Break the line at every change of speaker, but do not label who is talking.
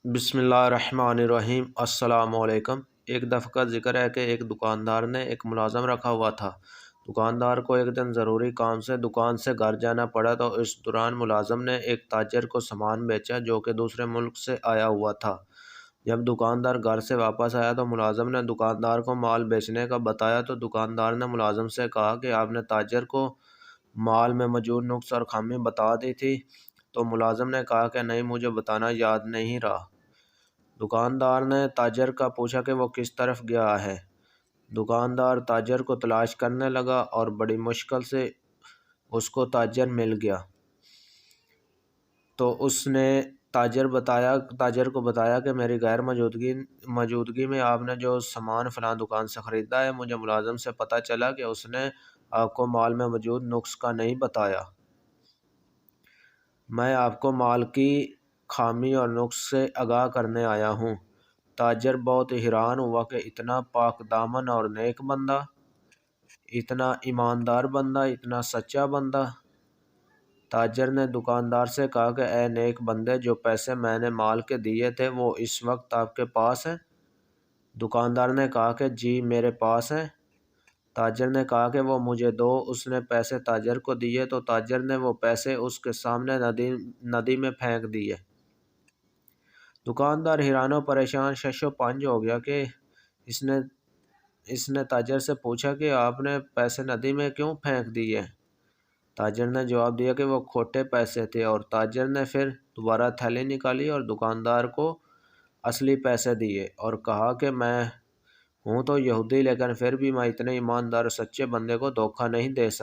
بسم اللہ الرحمن الرحیم۔ السلام علیکم۔ ایک دفعہ کا ذکر ہے کہ ایک دکاندار نے ایک ملازم رکھا ہوا تھا۔ دکاندار کو ایک دن ضروری کام سے دکان سے گھر جانا پڑا تو اس دوران ملازم نے ایک تاجر کو سامان بیچا جو کہ دوسرے ملک سے آیا ہوا تھا۔ جب دکاندار گھر سے واپس آیا تو ملازم نے دکاندار کو مال بیچنے کا بتایا تو دکاندار نے ملازم سے کہا کہ آپ نے تاجر کو مال میں موجود نقص اور خامی بتا دی تھی؟ تو ملازم نے کہا کہ نہیں، مجھے بتانا یاد نہیں رہا۔ دکاندار نے تاجر کا پوچھا کہ وہ کس طرف گیا ہے۔ دکاندار تاجر کو تلاش کرنے لگا اور بڑی مشکل سے اس کو تاجر مل گیا۔ تو اس نے تاجر کو بتایا کہ میری غیر موجودگی میں آپ نے جو سامان فلاں دکان سے خریدا ہے، مجھے ملازم سے پتہ چلا کہ اس نے آپ کو مال میں موجود نقص کا نہیں بتایا۔ میں آپ کو مال کی خامی اور نقص سے آگاہ کرنے آیا ہوں۔ تاجر بہت حیران ہوا کہ اتنا پاک دامن اور نیک بندہ، اتنا ایماندار بندہ، اتنا سچا بندہ۔ تاجر نے دکاندار سے کہا کہ اے نیک بندے، جو پیسے میں نے مال کے دیے تھے وہ اس وقت آپ کے پاس ہیں؟ دکاندار نے کہا کہ جی میرے پاس ہیں۔ تاجر نے کہا کہ وہ مجھے دو۔ اس نے پیسے تاجر کو دیے تو تاجر نے وہ پیسے اس کے سامنے ندی میں پھینک دیے۔ دکاندار حیران و پریشان شش و پنج ہو گیا کہ اس نے تاجر سے پوچھا کہ آپ نے پیسے ندی میں کیوں پھینک دیے؟ تاجر نے جواب دیا کہ وہ کھوٹے پیسے تھے، اور تاجر نے پھر دوبارہ تھیلی نکالی اور دکاندار کو اصلی پیسے دیے اور کہا کہ میں ہوں تو یہودی، لیکن پھر بھی میں اتنے ایماندار اور سچے بندے کو دھوکہ نہیں دے سکتا۔